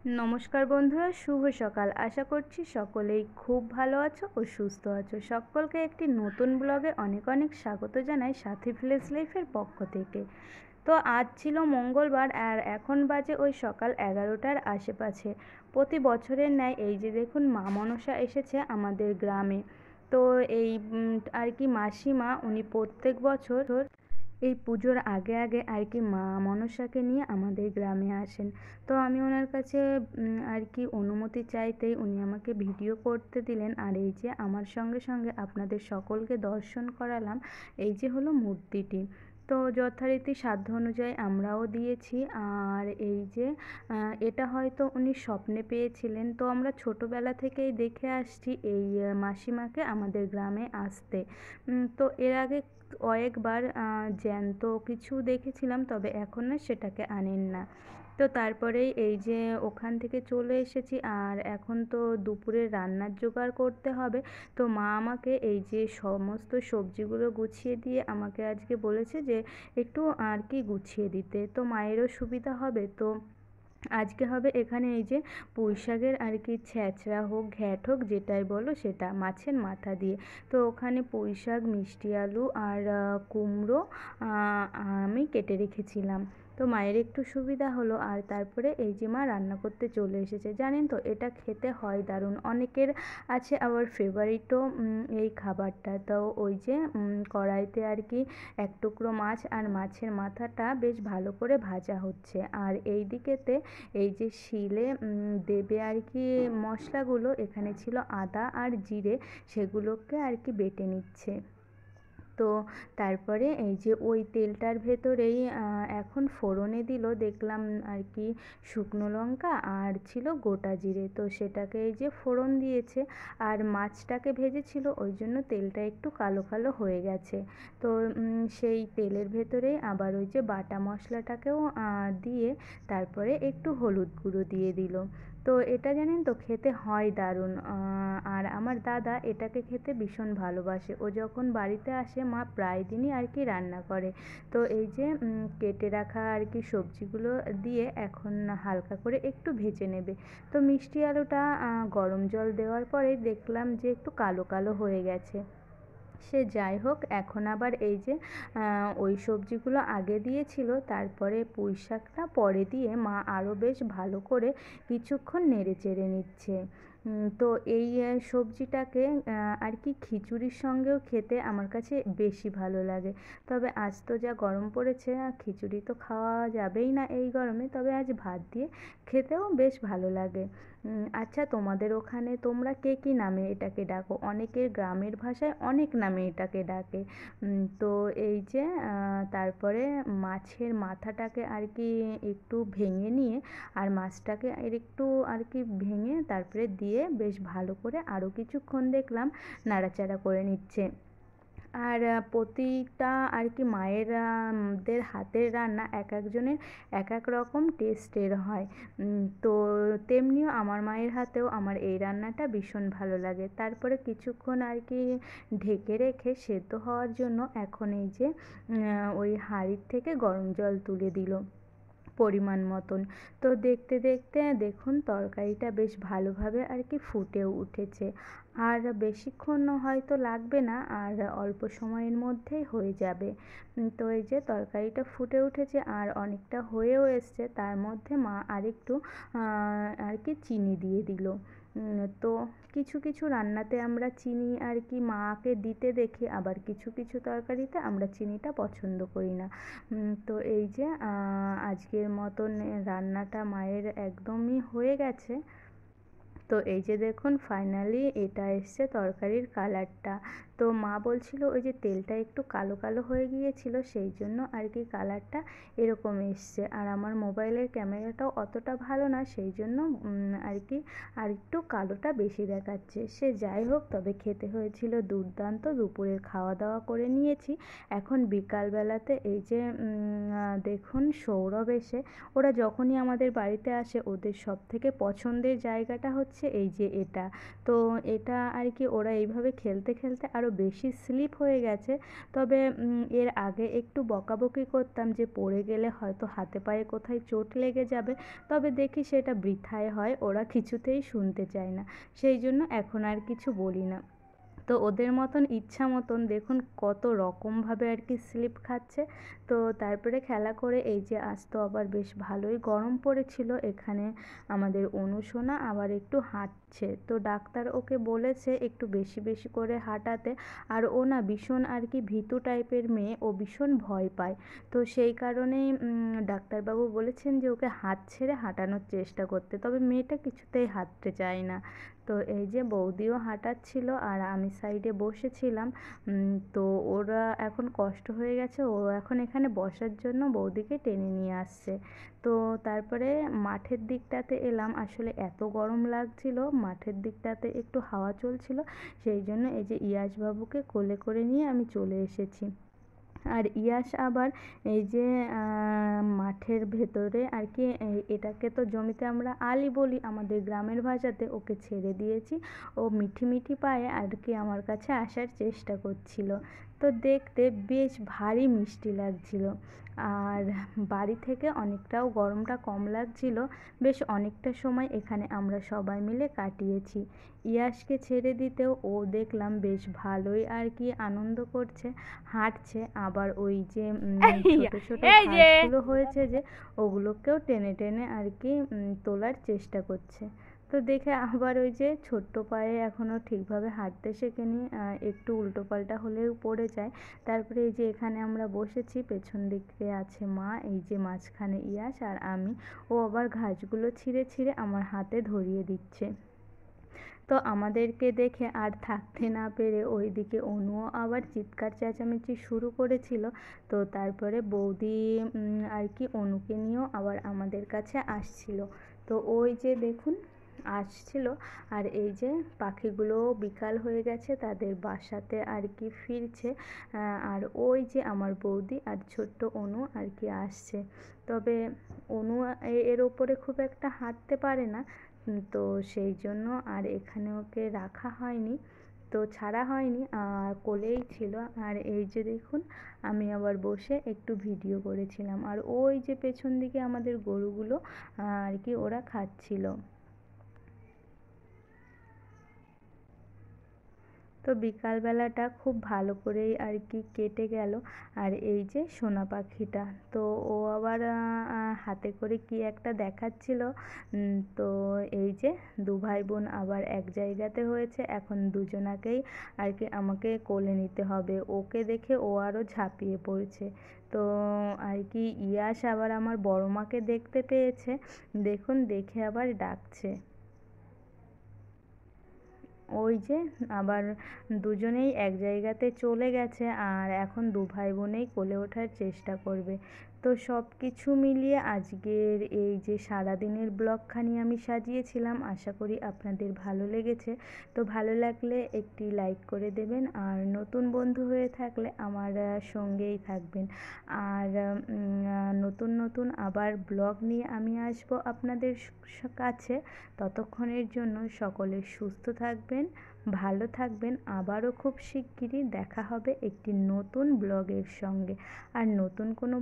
নমস্কার বন্ধুরা, শুভ সকাল। আশা করছি সকলেই খুব ভালো আছো ও সুস্থ আছো। সকলকে একটি নতুন ব্লগে অনেক অনেক স্বাগত জানাই সাথী ভিলেজ লাইফের পক্ষ থেকে। তো আজ ছিল মঙ্গলবার আর এখন বাজে ওই সকাল 11টার আশেপাশে। প্রতি বছরের ন্যায় এই যে দেখুন মা মনসা এসেছে আমাদের গ্রামে। তো এই আর কি মাসিমা উনি প্রত্যেক বছর এই পুজোর আগে আগে আর কি মা মনসাকে নিয়ে আমাদের গ্রামে আসেন। তো আমি ওনার কাছে আর কি অনুমতি চাইতেই উনি আমাকে ভিডিও করতে দিলেন। আর এই যে আমার সঙ্গে সঙ্গে আপনাদের সকলকে দর্শন করালাম এই যে হলো মূর্তিটি। তো যথারীতি সাধ্য অনুযায়ী আমরাও দিয়েছি। আর এই যে এটা হয়তো উনি স্বপ্নে পেয়েছিলেন। তো আমরা ছোটোবেলা থেকেই দেখে আসছি এই মাসিমাকে আমাদের গ্রামে আসতে। তো এর আগে কয়েকবার জ্যান্ত কিছু দেখেছিলাম, তবে এখন না সেটাকে আনেন না। তো তারপরেই এই যে ওখান থেকে চলে এসেছি আর এখন তো দুপুরে রান্নার জোগাড় করতে হবে। তো মা আমাকে এই যে সমস্ত সবজিগুলো গুছিয়ে দিয়ে আমাকে আজকে বলেছে যে একটু আর কি গুছিয়ে দিতে, তো মায়েরও সুবিধা হবে। তো আজকে হবে এখানে এই যে পুঁই শাকের আর কি ছ্যাঁচড়া হোক ঘ্যাট হোক যেটাই বলো সেটা মাছের মাথা দিয়ে। তো ওখানে পুঁই শাক, মিষ্টি আলু আর কুমড়ো আমি কেটে রেখেছিলাম। তো মায়ের একটু সুবিধা হলো। আর তারপরে এই যে মা রান্না করতে চলে এসেছে। জানেন তো এটা খেতে হয় দারুণ। অনেকের আছে আবার ফেভারিটও এই খাবারটা। তো ওই যে কড়াইতে আর কি এক টুকরো মাছ আর মাছের মাথাটা বেশ ভালো করে ভাজা হচ্ছে। আর এই দিকেতে এই যে শিলে দেবে আর কি মশলাগুলো, এখানে ছিল আদা আর জিরে, সেগুলোকে আর কি বেটে নিচ্ছে। তো তারপরে এই যে ওই তেলটার ভেতরেই এখন ফোড়নে দিল দেখলাম আর কি শুকনো লঙ্কা আর ছিল গোটা জিরে। তো সেটাকে এই যে ফোড়ন দিয়েছে। আর মাছটাকে ভেজেছিল ওই জন্য তেলটা একটু কালো কালো হয়ে গেছে। তো সেই তেলের ভেতরেই আবার ওই যে বাটা মশলাটাকেও দিয়ে তারপরে একটু হলুদ গুঁড়ো দিয়ে দিল। তো এটা জানেন তো খেতে হয় দারুণ। আর আমার দাদা এটাকে খেতে ভীষণ ভালোবাসে। ও যখন বাড়িতে আসে মা প্রায় দিনই আর কি রান্না করে। তো এই যে কেটে রাখা আর কি সবজিগুলো দিয়ে এখন হালকা করে একটু ভেজে নেবে। তো মিষ্টি আলুটা গরম জল দেওয়ার পরে দেখলাম যে একটু কালো কালো হয়ে গেছে। সে যাই হোক, এখন আবার এই যে ওই সবজিগুলো আগে দিয়েছিল, তারপরে পুঁই শাকটা পরে দিয়ে মা আরও বেশ ভালো করে কিছুক্ষণ নেড়ে চেড়ে নিচ্ছে। তো এই সবজিটাকে আর কি খিচুড়ির সঙ্গেও খেতে আমার কাছে বেশি ভালো লাগে। তবে আজ তো যা গরম পড়েছে খিচুড়ি তো খাওয়া যাবেই না এই গরমে, তবে আজ ভাত দিয়ে খেতেও বেশ ভালো লাগে। আচ্ছা, তোমাদের ওখানে তোমরা কে কী নামে এটাকে ডাকো? অনেকের গ্রামের ভাষায় অনেক নামে এটাকে ডাকে। তো এই যে তারপরে মাছের মাথাটাকে আর কি একটু ভেঙে নিয়ে আর মাছটাকে আর একটু আর কি ভেঙে তারপরে দিয়ে বেশ ভালো করে আরও কিছুক্ষণ দেখলাম নাড়াচাড়া করে নিচ্ছে। আর প্রতিটা আর কি মায়ের দের হাতের রান্না এক একজনের এক এক রকম টেস্টের হয়। তো তেমনিও আমার মায়ের হাতেও আমার এই রান্নাটা ভীষণ ভালো লাগে। তারপরে কিছুক্ষণ আর কি ঢেকে রেখে সেদ্ধ হওয়ার জন্য এখন এই যে ওই হাঁড়ির থেকে গরম জল তুলে দিল পরিমাণ মতন। তো দেখতে দেখতে দেখুন তরকারিটা বেশ ভালোভাবে আর কি ফুটেও উঠেছে। আর বেশিক্ষণ হয়তো লাগবে না, আর অল্প সময়ের মধ্যেই হয়ে যাবে। তো এই যে তরকারিটা ফুটে উঠেছে আর অনেকটা হয়েও এসছে, তার মধ্যে মা আরেকটু আর কি চিনি দিয়ে দিল। তো কিছু কিছু রান্নাতে আমরা চিনি আর কি মাকে দিতে দেখি, আবার কিছু কিছু তরকারিতে আমরা চিনিটা পছন্দ করি না। তো এই যে আজকের মতন রান্নাটা মায়ের একদমই হয়ে গেছে। তো এই যে দেখুন ফাইনালি এটা এসছে তরকারির কালারটা। তো মা বলছিল ওই যে তেলটা একটু কালো কালো হয়ে গিয়েছিল সেই জন্য আর কি কালারটা এরকম এসছে। আর আমার মোবাইলের ক্যামেরাটাও অতটা ভালো না, সেই জন্য আর কি আর একটু কালোটা বেশি দেখাচ্ছে। সে যাই হোক, তবে খেতে হয়েছিল দুর্দান্ত। দুপুরের খাওয়া দাওয়া করে নিয়েছি। এখন বিকালবেলাতে এই যে দেখুন সৌরভ এসে, ওরা যখনই আমাদের বাড়িতে আসে ওদের সবথেকে পছন্দের জায়গাটা হচ্ছে এই যে এটা। তো এটা আর কি ওরা এইভাবে খেলতে খেলতে আরও আরও বেশি স্লিপ হয়ে গেছে। তবে এর আগে একটু বকাবকি করতাম যে পড়ে গেলে হয়তো হাতে পায়ে কোথায় চোট লেগে যাবে, তবে দেখি সেটা বৃথায় হয়, ওরা কিছুতেই শুনতে চায় না, সেই জন্য এখন আর কিছু বলি না। তো ওদের মতন ইচ্ছা মতন দেখুন কত রকমভাবে আর কি স্লিপ খাচ্ছে। তো তারপরে খেলা করে এই যে আজ তো আবার বেশ ভালোই গরম পড়েছিল এখানে, আমাদের অনুসোনা আবার একটু হাঁটছে, তো ডাক্তার ওকে বলেছে একটু বেশি বেশি করে হাঁটাতে। আর ও না ভীষণ আর কি ভীতু টাইপের মেয়ে, ও ভীষণ ভয় পায়। তো সেই কারণেই ডাক্তারবাবু বলেছেন যে ওকে হাত ছেড়ে হাঁটানোর চেষ্টা করতে, তবে মেয়েটা কিছুতেই হাঁটতে চায় না। তো এই যে বৌদিও হাঁটাচ্ছিল আর আমি সাইডে বসেছিলাম। তো ওরা এখন কষ্ট হয়ে গেছে, ও এখন এখানে বসার জন্য বৌদিকে টেনে নিয়ে আসছে। তো তারপরে মাঠের দিকটাতে এলাম, আসলে এত গরম লাগছিল, মাঠের দিকটাতে একটু হাওয়া চলছিল, সেই জন্য এই যে ইয়াসবাবুকে কোলে করে নিয়ে আমি চলে এসেছি। আর ইয়াস আবার এই যে মাঠের ভেতরে আর কি, এটাকে তো জমিতে আমরা আলি বলি আমাদের গ্রামের ভাষাতে, ওকে ছেড়ে দিয়েছি। ও মিঠি মিঠি পায়ে আর কি আমার কাছে আসার চেষ্টা করছিল। তো দেখতে বেশ ভারী মিষ্টি লাগছিল। আর বাড়ি থেকে অনেকটাও গরমটা কম লাগছিল। বেশ অনেকটা সময় এখানে আমরা সবাই মিলে কাটিয়েছি। ইয়াসকে ছেড়ে দিতেও ও দেখলাম বেশ ভালোই আর কি আনন্দ করছে, হাঁটছে। আবার ওই যে ছোট ছোট ঘাসগুলো হয়েছে যে, ওগুলোকেও টেনে টেনে আর কি তোলার চেষ্টা করছে। তো দেখে আবার ওই যে ছোট্ট পায়ে এখনও ঠিকভাবে হাঁটতে শেখেনি, একটু উল্টো পাল্টা হলেও পড়ে যায়। তারপরে এই যে এখানে আমরা বসেছি, পেছন দিকে আছে মা, এই যে মাঝখানে ইয়াস আর আমি। ও আবার ঘাসগুলো ছিঁড়ে ছিঁড়ে আমার হাতে ধরিয়ে দিচ্ছে। তো আমাদেরকে দেখে আর থাকতে না পেরে ওইদিকে অনুও আবার চিৎকার চেঁচামেচি শুরু করেছিল। তো তারপরে বৌদি আর কি অনুকে নিয়েও আবার আমাদের কাছে আসছিল। তো ওই যে দেখুন আসছিল। আর এই যে পাখিগুলো বিকাল হয়ে গেছে, তাদের বাসাতে আর কি ফিরছে। আর ওই যে আমার বৌদি আর ছোট্ট অনু আর কি আসছে। তবে অনু এর ওপরে খুব একটা হাঁটতে পারে না, তো সেই জন্য আর এখানে ওকে রাখা হয়নি, তো ছাড়া হয়নি, আর কোলেই ছিল। আর এই যে দেখুন আমি আবার বসে একটু ভিডিও করেছিলাম। আর ওই যে পেছন দিকে আমাদের গরুগুলো আর কি ওরা খাচ্ছিল। তো বিকালবেলাটা খুব ভালো করেই আর কি কেটে গেল। আর এই যে সোনা পাখিটা, তো ও আবার হাতে করে কি একটা দেখাচ্ছিল। তো এই যে দু ভাই বোন আবার এক জায়গাতে হয়েছে, এখন দুজনাকেই আর কি আমাকে কোলে নিতে হবে। ওকে দেখে ও আরও ঝাঁপিয়ে পড়ছে। তো আর কি ইয়াস আবার আমার বড় মাকে দেখতে পেয়েছে, দেখুন দেখে আবার ডাকছে। ওই যে আবার দুজনেই এক জায়গাতে চলে গেছে, আর এখন দু ভাই বোনেই কোলে ওঠার চেষ্টা করবে। তো সব কিছু মিলিয়ে আজকের এই যে সারাদিনের ব্লগখানি আমি সাজিয়েছিলাম, আশা করি আপনাদের ভালো লেগেছে। তো ভালো লাগলে একটি লাইক করে দেবেন, আর নতুন বন্ধু হয়ে থাকলে আমার সঙ্গেই থাকবেন। আর নতুন নতুন আবার ব্লগ নিয়ে আমি আসব আপনাদের কাছে। ততক্ষণের জন্য সকলে সুস্থ থাকবেন, ভালো থাকবেন। আবারও খুব শিগগিরই দেখা হবে একটি নতুন ব্লগের সঙ্গে। আর নতুন কোনো